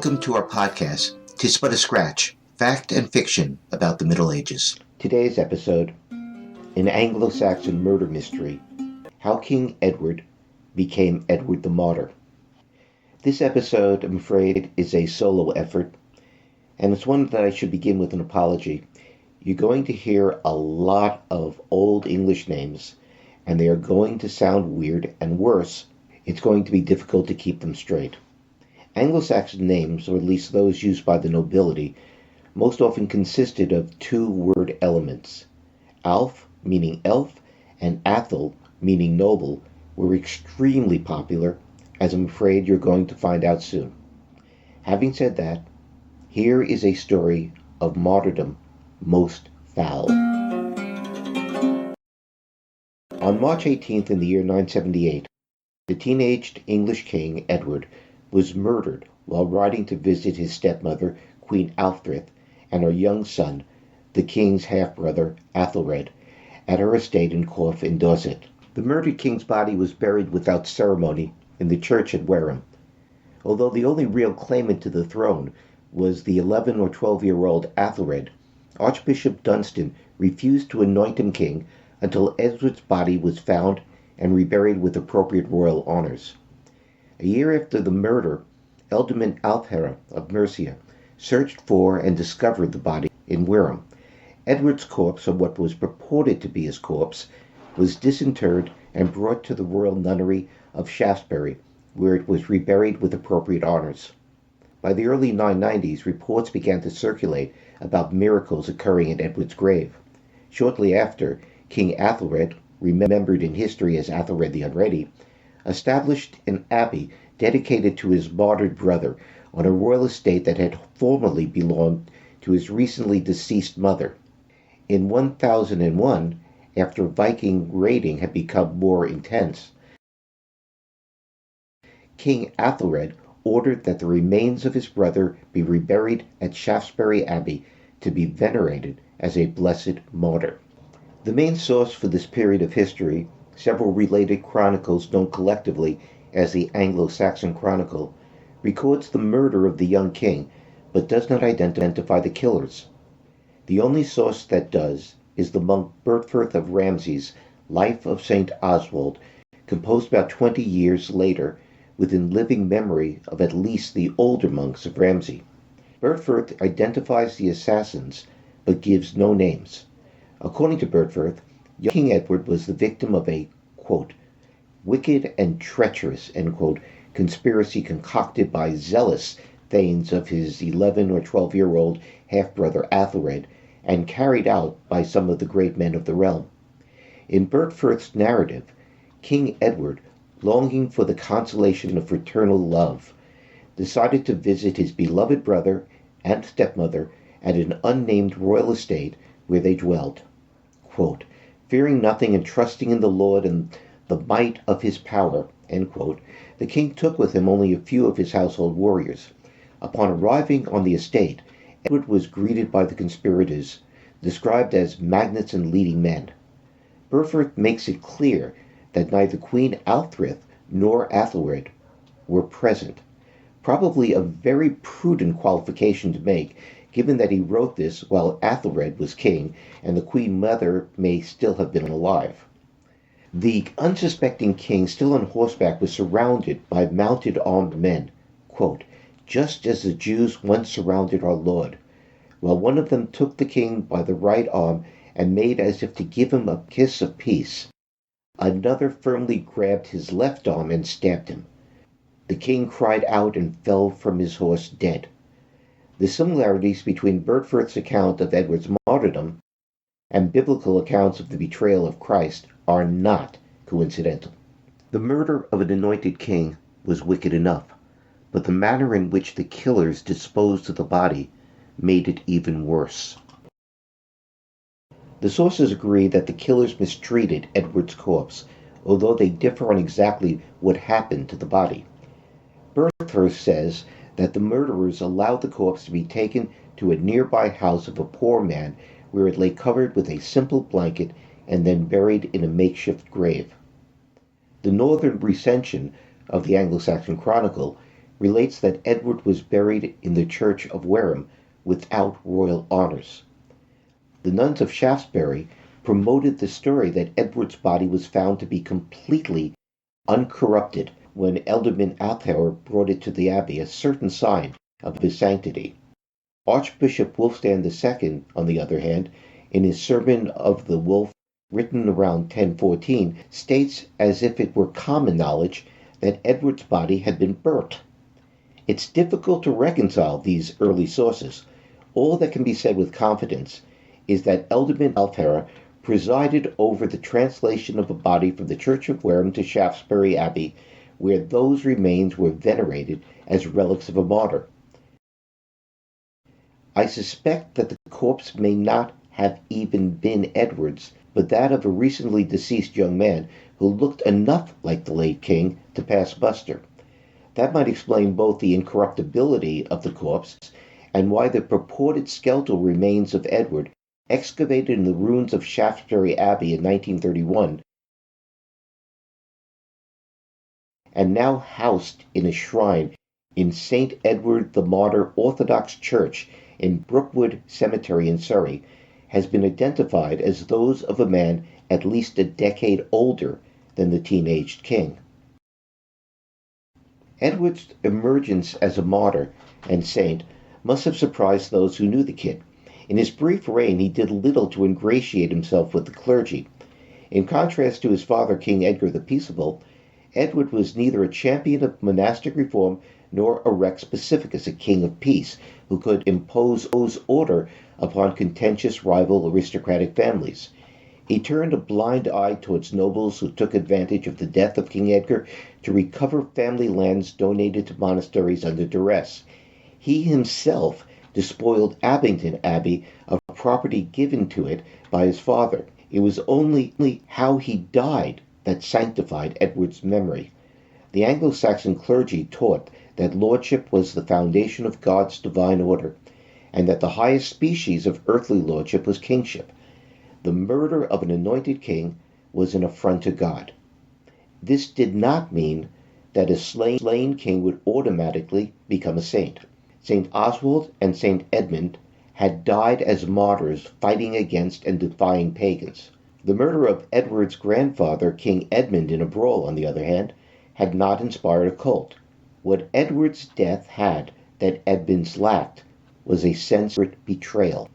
Welcome to our podcast, "'Tis But a Scratch, Fact and Fiction About the Middle Ages." Today's episode, an Anglo-Saxon murder mystery, how King Edward became Edward the Martyr. This episode, I'm afraid, is a solo effort, and it's one that I should begin with an apology. You're going to hear a lot of old English names, and they are going to sound weird, and worse, it's going to be difficult to keep them straight. Anglo-Saxon names, or at least those used by the nobility, most often consisted of two word elements. Alf, meaning elf, and Athel, meaning noble, were extremely popular, as I'm afraid you're going to find out soon. Having said that, here is a story of martyrdom most foul. On March 18th in the year 978, the teenaged English king, Edward, was murdered while riding to visit his stepmother, Queen Æthelred, and her young son, the king's half-brother, Æthelred, at her estate in Corfe in Dorset. The murdered king's body was buried without ceremony in the church at Wareham. Although the only real claimant to the throne was the 11 or 12-year-old Æthelred, Archbishop Dunstan refused to anoint him king until Edward's body was found and reburied with appropriate royal honors. A year after the murder, Alderman Æthelred of Mercia searched for and discovered the body in Wareham. Edward's corpse, or what was purported to be his corpse, was disinterred and brought to the royal nunnery of Shaftesbury, where it was reburied with appropriate honors. By the early 990s, reports began to circulate about miracles occurring at Edward's grave. Shortly after, King Æthelred, remembered in history as Æthelred the Unready, established an abbey dedicated to his martyred brother on a royal estate that had formerly belonged to his recently deceased mother. In 1001, after Viking raiding had become more intense, King Æthelred ordered that the remains of his brother be reburied at Shaftesbury Abbey to be venerated as a blessed martyr. The main source for this period of history, several related chronicles known collectively as the Anglo-Saxon Chronicle, records the murder of the young king, but does not identify the killers. The only source that does is the monk Bertford of Ramsey's Life of St. Oswald, composed about 20 years later, within living memory of at least the older monks of Ramsey. Bertford identifies the assassins, but gives no names. According to Bertford, young King Edward was the victim of a, quote, wicked and treacherous, end quote, conspiracy concocted by zealous thanes of his 11 or 12-year-old half-brother Æthelred, and carried out by some of the great men of the realm. In Bertford's narrative, King Edward, longing for the consolation of fraternal love, decided to visit his beloved brother and stepmother at an unnamed royal estate where they dwelled. Quote, fearing nothing and trusting in the Lord and the might of his power, end quote, the king took with him only a few of his household warriors. Upon arriving on the estate, Edward was greeted by the conspirators, described as magnates and leading men. Bertford makes it clear that neither Queen Æthelred nor Æthelred were present, probably a very prudent qualification to make, given that he wrote this while Æthelred was king and the queen mother may still have been alive. The unsuspecting king, still on horseback, was surrounded by mounted armed men, quote, just as the Jews once surrounded our Lord, while one of them took the king by the right arm and made as if to give him a kiss of peace. Another firmly grabbed his left arm and stabbed him. The king cried out and fell from his horse dead. The similarities between Bertford's account of Edward's martyrdom and biblical accounts of the betrayal of Christ are not coincidental. The murder of an anointed king was wicked enough, but the manner in which the killers disposed of the body made it even worse. The sources agree that the killers mistreated Edward's corpse, although they differ on exactly what happened to the body. Bertford says that the murderers allowed the corpse to be taken to a nearby house of a poor man where it lay covered with a simple blanket and then buried in a makeshift grave. The northern recension of the Anglo-Saxon Chronicle relates that Edward was buried in the church of Wareham without royal honors. The nuns of Shaftesbury promoted the story that Edward's body was found to be completely uncorrupted when Ealdorman Æthelred brought it to the abbey, a certain sign of his sanctity. Archbishop Wulfstan II, on the other hand, in his Sermon of the Wolf, written around 1014, states as if it were common knowledge that Edward's body had been burnt. It's difficult to reconcile these early sources. All that can be said with confidence is that Ealdorman Æthelred presided over the translation of a body from the Church of Wareham to Shaftesbury Abbey, where those remains were venerated as relics of a martyr. I suspect that the corpse may not have even been Edward's, but that of a recently deceased young man who looked enough like the late king to pass muster. That might explain both the incorruptibility of the corpse and why the purported skeletal remains of Edward, excavated in the ruins of Shaftesbury Abbey in 1931, and now housed in a shrine in St. Edward the Martyr Orthodox Church in Brookwood Cemetery in Surrey, has been identified as those of a man at least a decade older than the teenaged king. Edward's emergence as a martyr and saint must have surprised those who knew the kid. In his brief reign, he did little to ingratiate himself with the clergy. In contrast to his father, King Edgar the Peaceable, Edward was neither a champion of monastic reform nor a rex pacificus, a king of peace, who could impose order upon contentious rival aristocratic families. He turned a blind eye towards nobles who took advantage of the death of King Edgar to recover family lands donated to monasteries under duress. He himself despoiled Abingdon Abbey of property given to it by his father. It was only how he died that sanctified Edward's memory. The Anglo-Saxon clergy taught that lordship was the foundation of God's divine order, and that the highest species of earthly lordship was kingship. The murder of an anointed king was an affront to God. This did not mean that a slain king would automatically become a saint. St. Oswald and St. Edmund had died as martyrs fighting against and defying pagans. The murder of Edward's grandfather, King Edmund, in a brawl, on the other hand, had not inspired a cult. What Edward's death had that Edmund's lacked was a sense of betrayal.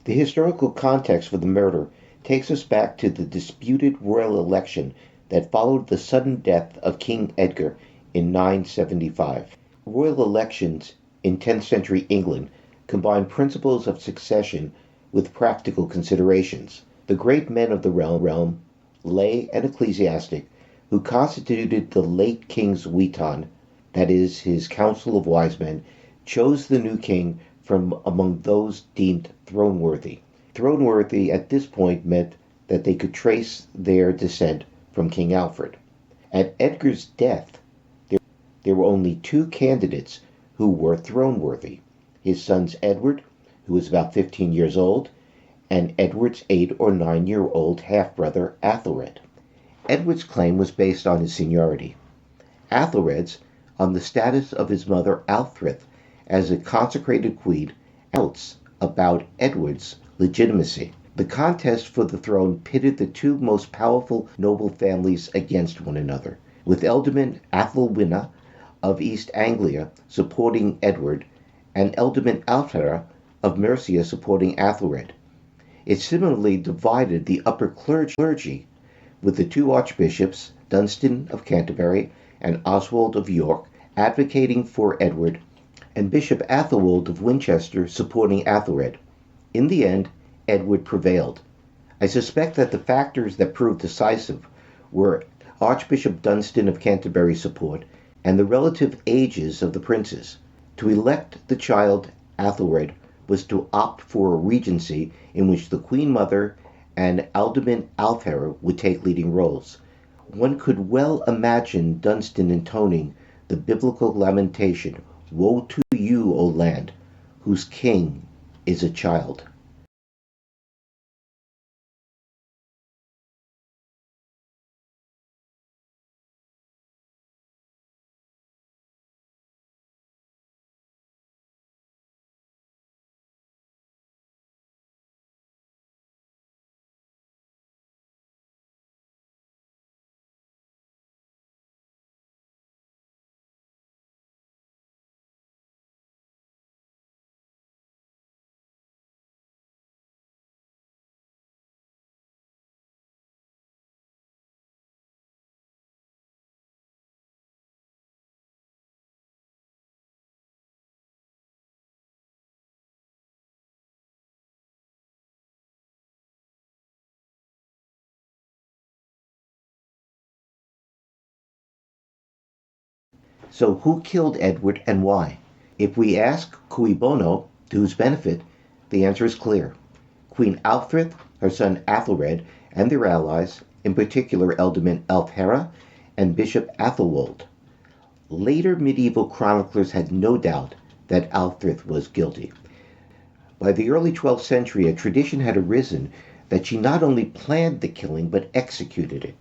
The historical context for the murder takes us back to the disputed royal election that followed the sudden death of King Edgar in 975. Royal elections in 10th century England combined principles of succession with practical considerations. The great men of the realm, lay and ecclesiastic, who constituted the late king's witan, that is, his council of wise men, chose the new king from among those deemed throne-worthy. Throne-worthy at this point meant that they could trace their descent from King Alfred. At Edgar's death, there were only two candidates who were throne-worthy: his sons Edward, who was about 15 years old, and Edward's 8 or 9-year-old half-brother Æthelred. Edward's claim was based on his seniority. Æthelred's on the status of his mother Æthelred as a consecrated queen, doubts about Edward's legitimacy. The contest for the throne pitted the two most powerful noble families against one another, with Ealdorman Æthelwine of East Anglia supporting Edward and Ealdorman Æthelred of Mercia supporting Æthelred. It similarly divided the upper clergy, with the two archbishops, Dunstan of Canterbury and Oswald of York, advocating for Edward, and Bishop Athelwold of Winchester supporting Æthelred. In the end, Edward prevailed. I suspect that the factors that proved decisive were Archbishop Dunstan of Canterbury's support and the relative ages of the princes. To elect the child Æthelred was to opt for a regency in which the Queen Mother and Ealdorman Æthelred would take leading roles. One could well imagine Dunstan intoning the biblical lamentation, "Woe to you, O land, whose king is a child." So who killed Edward and why? If we ask cui bono, to whose benefit, the answer is clear. Queen Æthelred, her son Æthelred, and their allies, in particular Ealdorman Æthelred and Bishop Æthelwold. Later medieval chroniclers had no doubt that Æthelred was guilty. By the early 12th century, a tradition had arisen that she not only planned the killing but executed it.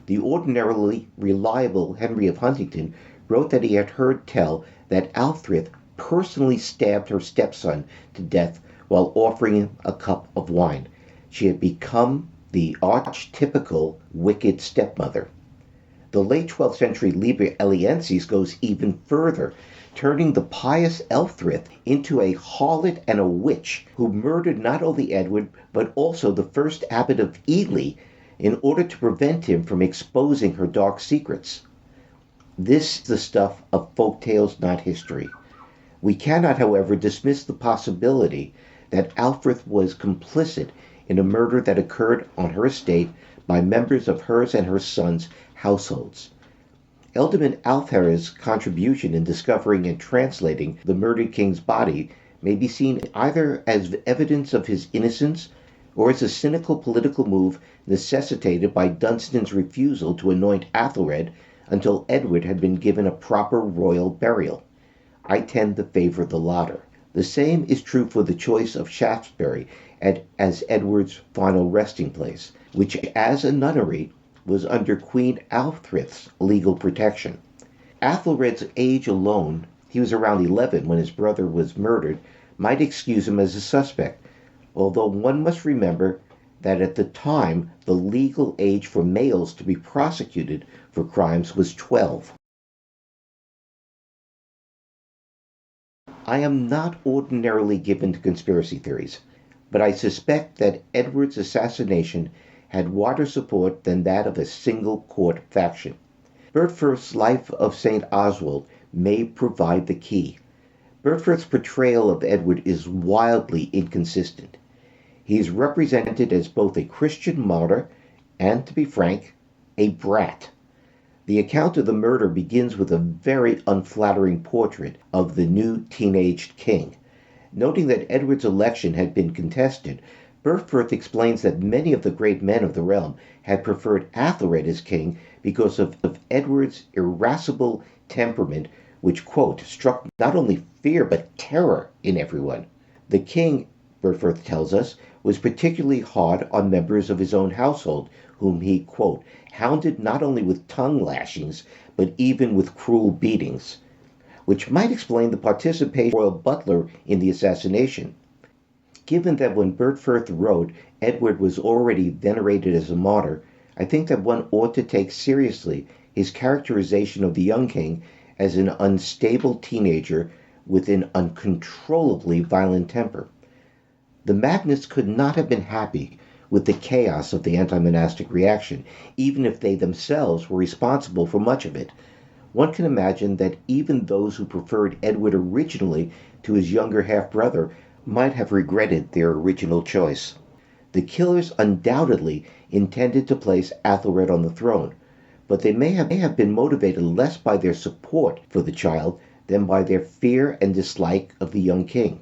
The ordinarily reliable Henry of Huntingdon wrote that he had heard tell that Æthelred personally stabbed her stepson to death while offering him a cup of wine. She had become the archetypical wicked stepmother. The late 12th century Liber Eliensis goes even further, turning the pious Æthelred into a harlot and a witch who murdered not only Edward but also the first abbot of Ely in order to prevent him from exposing her dark secrets. This is the stuff of folk tales, not history. We cannot, however, dismiss the possibility that Æthelred was complicit in a murder that occurred on her estate by members of hers and her son's households. Ealdorman Æthered's contribution in discovering and translating the murdered king's body may be seen either as evidence of his innocence or as a cynical political move necessitated by Dunstan's refusal to anoint Æthelred until Edward had been given a proper royal burial. I tend to favor the latter. The same is true for the choice of Shaftesbury as Edward's final resting place, which as a nunnery was under Queen Æthered's legal protection. Æthelred's age alone, he was around 11 when his brother was murdered, might excuse him as a suspect, although one must remember that at the time the legal age for males to be prosecuted for crimes was 12. I am not ordinarily given to conspiracy theories, but I suspect that Edward's assassination had wider support than that of a single court faction. Bertfurth's Life of St. Oswald may provide the key. Bertfurth's portrayal of Edward is wildly inconsistent. He is represented as both a Christian martyr and, to be frank, a brat. The account of the murder begins with a very unflattering portrait of the new teenaged king. Noting that Edward's election had been contested, Bertfurth explains that many of the great men of the realm had preferred Æthelred as king because of Edward's irascible temperament, which, quote, struck not only fear but terror in everyone. The king, Bertfurth tells us, was particularly hard on members of his own household, whom he, quote, hounded not only with tongue lashings, but even with cruel beatings, which might explain the participation of the royal butler in the assassination. Given that when Bertfurth wrote, Edward was already venerated as a martyr, I think that one ought to take seriously his characterization of the young king as an unstable teenager with an uncontrollably violent temper. The Magnates could not have been happy with the chaos of the anti-monastic reaction, even if they themselves were responsible for much of it. One can imagine that even those who preferred Edward originally to his younger half-brother might have regretted their original choice. The killers undoubtedly intended to place Æthelred on the throne, but they may have been motivated less by their support for the child than by their fear and dislike of the young king.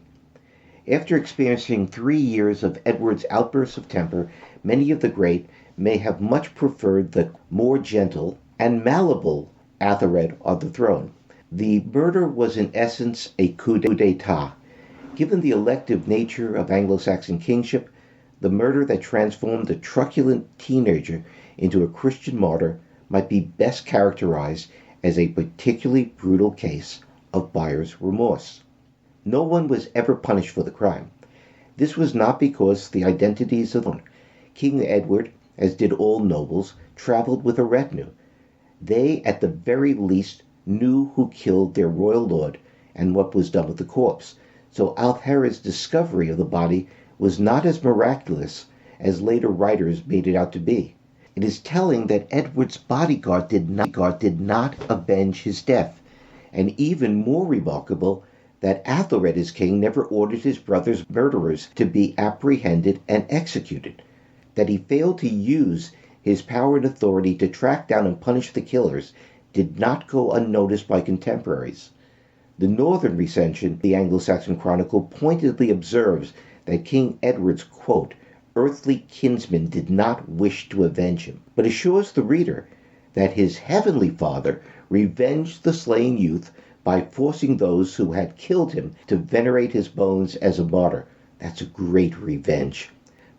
After experiencing 3 years of Edward's outbursts of temper, many of the great may have much preferred the more gentle and malleable Æthelred on the throne. The murder was in essence a coup d'état. Given the elective nature of Anglo-Saxon kingship, the murder that transformed a truculent teenager into a Christian martyr might be best characterized as a particularly brutal case of buyer's remorse. No one was ever punished for the crime. This was not because the identities of King Edward, as did all nobles, traveled with a retinue. They, at the very least, knew who killed their royal lord and what was done with the corpse, so Æthered's discovery of the body was not as miraculous as later writers made it out to be. It is telling that Edward's bodyguard did not avenge his death, and even more remarkable that Æthelred as king never ordered his brother's murderers to be apprehended and executed, that he failed to use his power and authority to track down and punish the killers, did not go unnoticed by contemporaries. The northern recension, the Anglo-Saxon Chronicle, pointedly observes that King Edward's, quote, earthly kinsman did not wish to avenge him, but assures the reader that his heavenly father revenged the slain youth by forcing those who had killed him to venerate his bones as a martyr. That's a great revenge.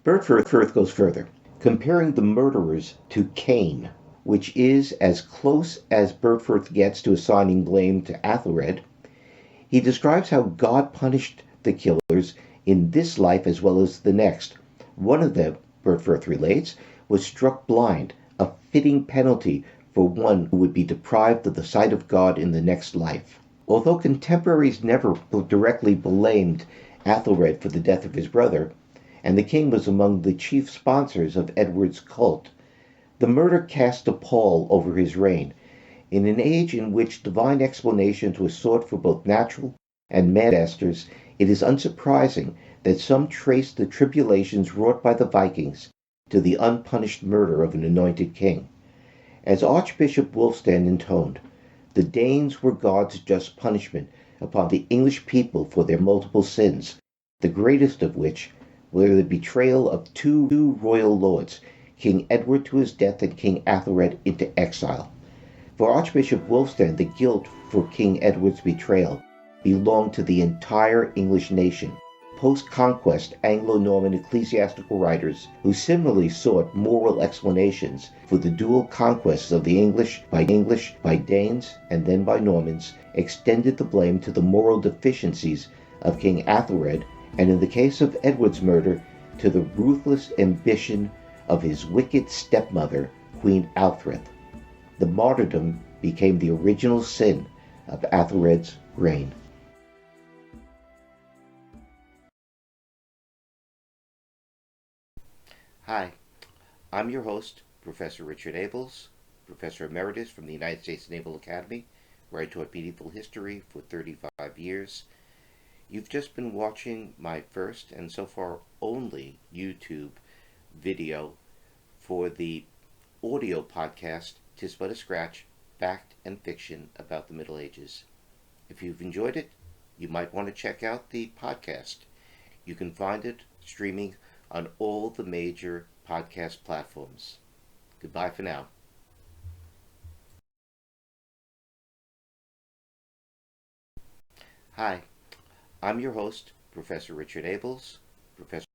Bertford goes further, comparing the murderers to Cain, which is as close as Bertford gets to assigning blame to Æthelred. He describes how God punished the killers in this life as well as the next. One of them, Bertford relates, was struck blind, a fitting penalty for one who would be deprived of the sight of God in the next life. Although contemporaries never directly blamed Æthelred for the death of his brother, and the king was among the chief sponsors of Edward's cult, the murder cast a pall over his reign. In an age in which divine explanations were sought for both natural and man disasters, it is unsurprising that some trace the tribulations wrought by the Vikings to the unpunished murder of an anointed king. As Archbishop Wulfstan intoned, the Danes were God's just punishment upon the English people for their multiple sins, the greatest of which were the betrayal of two royal lords, King Edward to his death and King Æthelred into exile. For Archbishop Wulfstan, the guilt for King Edward's betrayal belonged to the entire English nation. Post-conquest Anglo-Norman ecclesiastical writers, who similarly sought moral explanations for the dual conquests of the English by Danes and then by Normans, extended the blame to the moral deficiencies of King Æthelred, and in the case of Edward's murder, to the ruthless ambition of his wicked stepmother, Queen Æthelred. The martyrdom became the original sin of Æthelred's reign. Hi, I'm your host, Professor Richard Abels, Professor Emeritus from the United States Naval Academy, where I taught medieval history for 35 years. You've just been watching my first and so far only YouTube video for the audio podcast, 'Tis But a Scratch, Fact and Fiction About the Middle Ages. If you've enjoyed it, you might want to check out the podcast. You can find it streaming on all the major podcast platforms. Goodbye for now. Hi, I'm your host, Professor Richard Abels, Professor